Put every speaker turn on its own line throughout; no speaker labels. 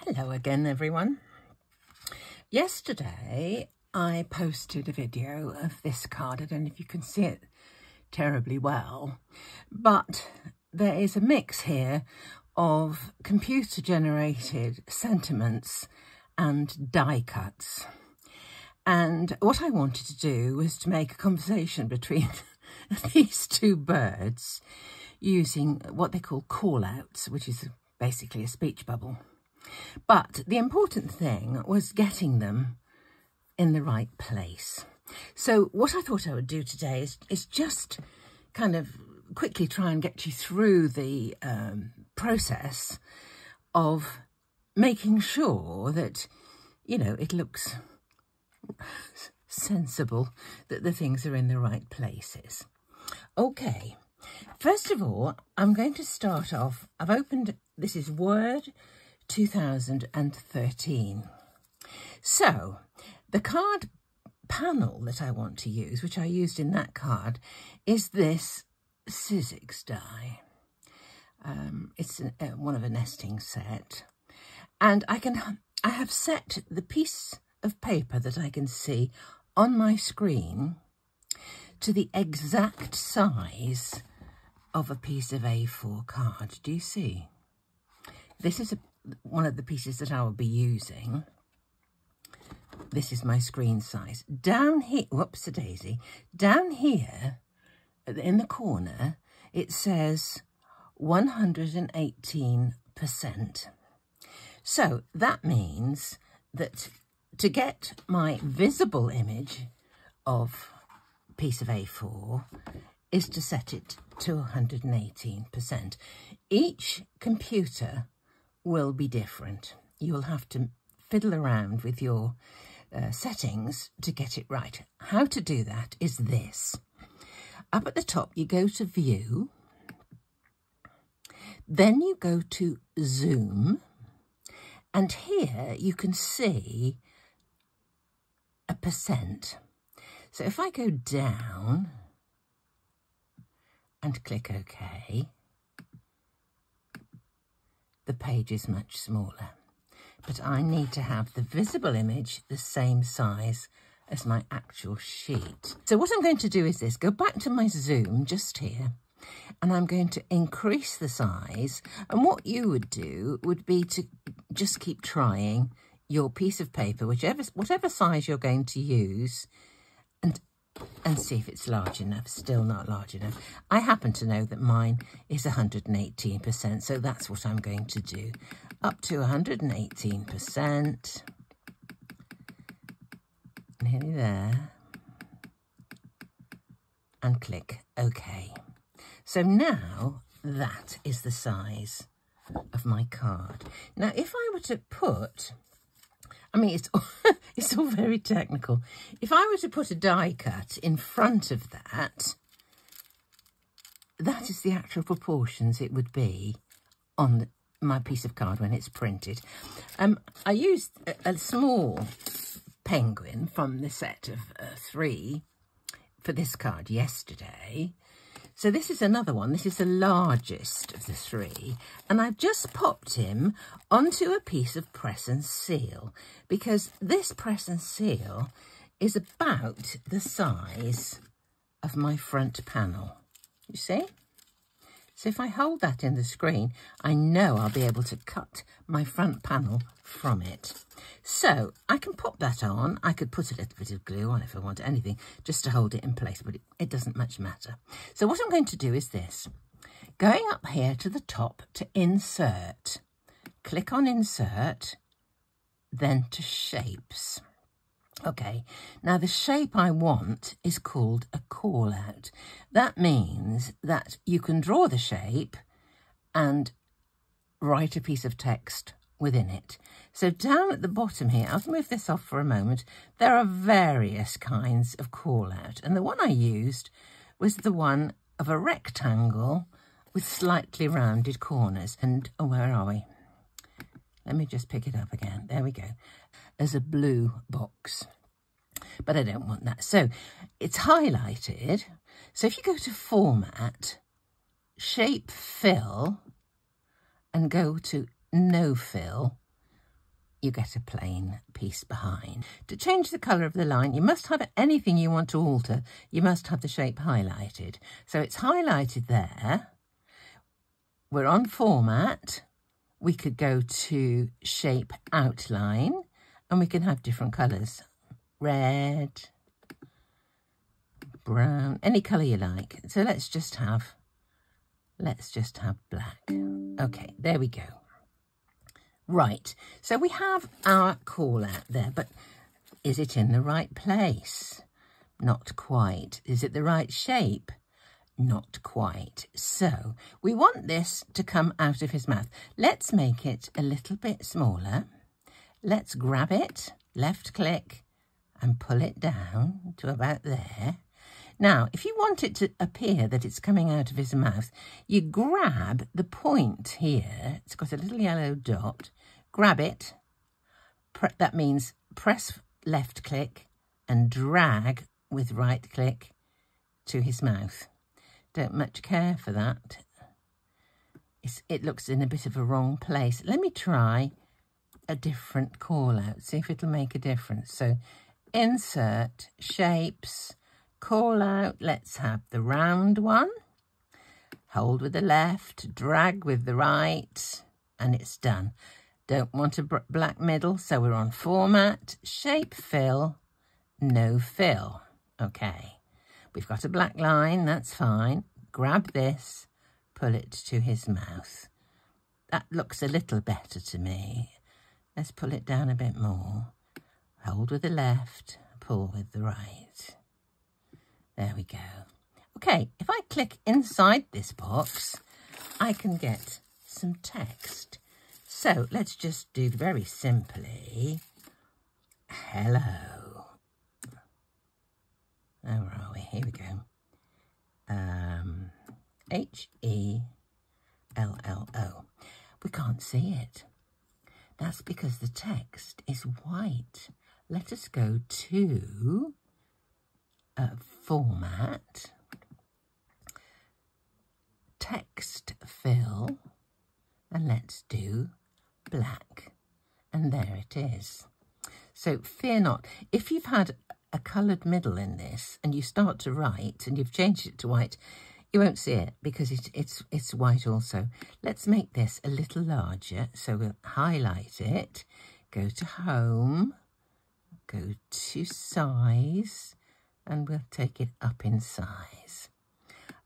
Hello again, everyone. Yesterday, I posted a video of this card. I don't know if you can see it terribly well, but there is a mix here of computer-generated sentiments and die cuts. And what I wanted to do was to make a conversation between these two birds using what they call callouts, which is basically a speech bubble. But the important thing was getting them in the right place. So what I thought I would do today is just kind of quickly try and get you through the process of making sure that, you know, it looks sensible, that the things are in the right places. Okay, first of all, I'm going to start off. I've opened, this is Word 2013. So the card panel that I want to use, which I used in that card, is this Sizzix die. It's one of a nesting set, and I have set the piece of paper that I can see on my screen to the exact size of a piece of A4 card. Do you see? This is one of the pieces that I will be using. This is my screen size. Down here, whoops-a-daisy, down here in the corner, it says 118%. So that means that to get my visible image of a piece of A4 is to set it to 118%. Each computer will be different. You'll have to fiddle around with your settings to get it right. How to do that is this. Up at the top, you go to View, then you go to Zoom, and here you can see a percent. So if I go down and click OK, the page is much smaller, but I need to have the visible image the same size as my actual sheet. So what I'm going to do is this, go back to my zoom just here, and I'm going to increase the size. And what you would do would be to just keep trying your piece of paper, whatever size you're going to use, and see if it's large enough. Still not large enough. I happen to know that mine is 118%, so that's what I'm going to do. Up to 118%. Nearly there. And click OK. So now that is the size of my card. Now, if I were to put, I mean, it's all very technical. If I were to put a die cut in front of that, that is the actual proportions it would be on my piece of card when it's printed. I used a small penguin from the set of 3 for this card yesterday. So this is another one. This is the largest of the 3. And I've just popped him onto a piece of press and seal, because this press and seal is about the size of my front panel. You see? So if I hold that in the screen, I know I'll be able to cut my front panel from it. So I can pop that on. I could put a little bit of glue on if I want anything, just to hold it in place, but it doesn't much matter. So what I'm going to do is this. Going up here to the top to Insert, click on Insert, then to Shapes. Okay, now the shape I want is called a call out. That means that you can draw the shape and write a piece of text within it. So down at the bottom here, I'll move this off for a moment. There are various kinds of call out, and the one I used was the one of a rectangle with slightly rounded corners. And oh, where are we? Let me just pick it up again. There we go. As a blue box, but I don't want that. So it's highlighted. So if you go to Format, Shape Fill, and go to No Fill, you get a plain piece behind. To change the colour of the line, you must have anything you want to alter. You must have the shape highlighted. So it's highlighted there. We're on format. We could go to shape outline and we can have different colours. Red, brown, any colour you like. So let's just have black. Okay, there we go. Right, so we have our call out there, but is it in the right place? Not quite. Is it the right shape? Not quite. So we want this to come out of his mouth. Let's make it a little bit smaller. Let's grab it, left click, and pull it down to about there. Now, if you want it to appear that it's coming out of his mouth, you grab the point here. It's got a little yellow dot. Grab it. That means press left click and drag with right click to his mouth. Don't much care for that. It looks in a bit of a wrong place. Let me try a different call out, see if it'll make a difference. So insert, shapes, call out. Let's have the round one. Hold with the left, drag with the right, and it's done. Don't want a black middle, so we're on format, shape fill, no fill. Okay, we've got a black line, that's fine. Grab this, pull it to his mouth. That looks a little better to me. Let's pull it down a bit more. Hold with the left, pull with the right. There we go. Okay, if I click inside this box, I can get some text. So let's just do very simply, hello. Oh, where are we? Here we go. H-E-L-L-O. We can't see it. That's because the text is white. Let us go to format, text fill, and let's do black. And there it is. So fear not. If you've had a coloured middle in this and you start to write and you've changed it to white, you won't see it because it's white also. Let's make this a little larger. So we'll highlight it, go to home, go to size, and we'll take it up in size.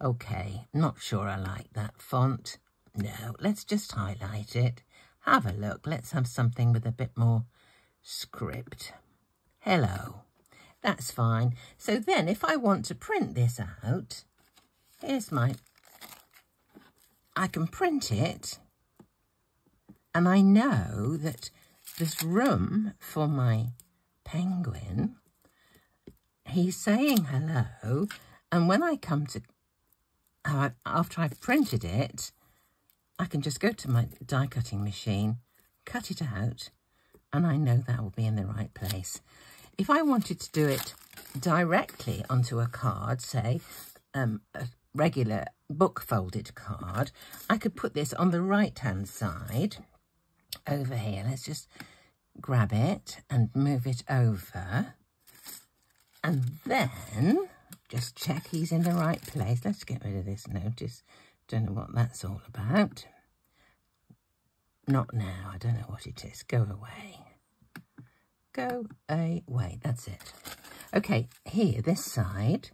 Okay, not sure I like that font. No, let's just highlight it. Have a look. Let's have something with a bit more script. Hello. That's fine. So then if I want to print this out, here's I can print it, and I know that there's room for my penguin. He's saying hello, and when I come to, after I've printed it, I can just go to my die cutting machine, cut it out, and I know that will be in the right place. If I wanted to do it directly onto a card, say a regular book folded card, I could put this on the right-hand side over here. Let's just grab it and move it over. And then just check he's in the right place. Let's get rid of this notice. Don't know what that's all about. Not now. I don't know what it is. Go away. Go away. That's it. Okay, here, this side.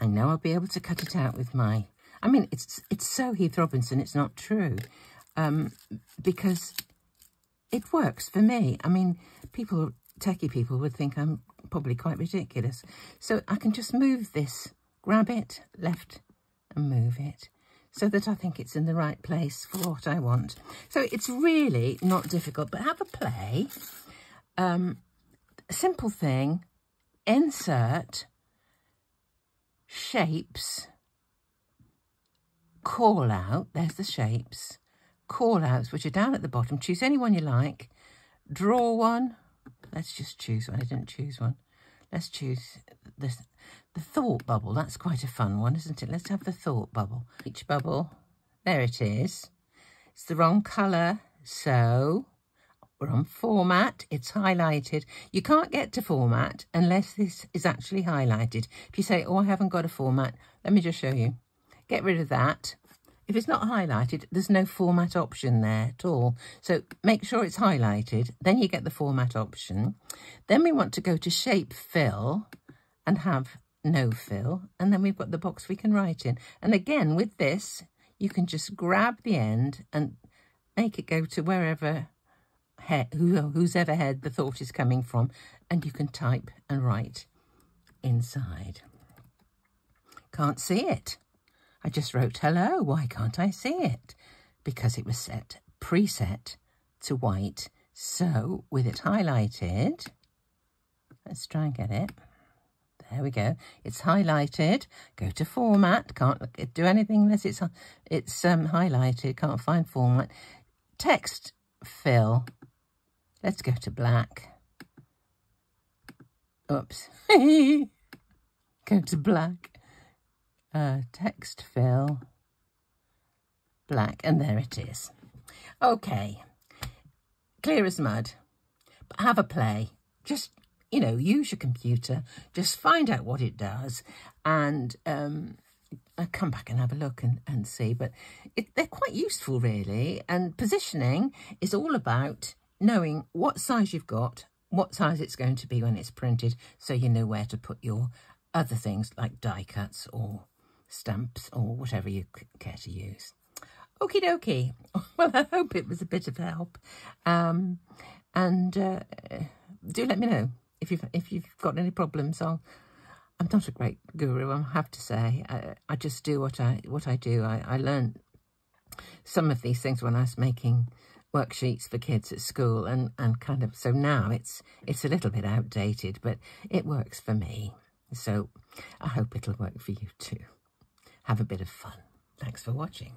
I know I'll be able to cut it out with my... I mean, it's so Heath Robinson, it's not true. Because it works for me. I mean, techie people would think I'm probably quite ridiculous. So I can just move this, grab it, left, and move it, so that I think it's in the right place for what I want. So it's really not difficult, but have a play. Simple thing, insert, shapes, call out, there's the shapes, call outs, which are down at the bottom. Choose any one you like, draw one. Let's just choose one. I didn't choose one. Let's choose the thought bubble. That's quite a fun one, isn't it? Let's have the thought bubble. Each bubble, there it is. It's the wrong colour, so We're on format. It's highlighted. You can't get to format unless this is actually highlighted. If you say, oh, I haven't got a format, let me just show you. Get rid of that. If it's not highlighted, there's no format option there at all. So make sure it's highlighted. Then you get the format option. Then we want to go to shape fill and have no fill. And then we've got the box we can write in. And again, with this, you can just grab the end and make it go to wherever, whose ever head the thought is coming from. And you can type and write inside. Can't see it. I just wrote hello. Why can't I see it? Because it was set, preset to white. So with it highlighted, let's try and get it. There we go. It's highlighted. Go to format. Can't do anything unless it's highlighted. Can't find format. Text fill. Let's go to black. Oops. Go to black. Text fill, black, and there it is. Okay, clear as mud, but have a play. Just, you know, use your computer, just find out what it does, and I'll come back and have a look and see. But they're quite useful, really, and positioning is all about knowing what size you've got, what size it's going to be when it's printed, so you know where to put your other things like die cuts or stamps or whatever you care to use. Okie dokie. Well, I hope it was a bit of help. Do let me know if you've got any problems. I'm not a great guru, I have to say. I just do what I do. I learned some of these things when I was making worksheets for kids at school, and kind of, so now it's a little bit outdated, but it works for me. So I hope it'll work for you too. Have a bit of fun. Thanks for watching.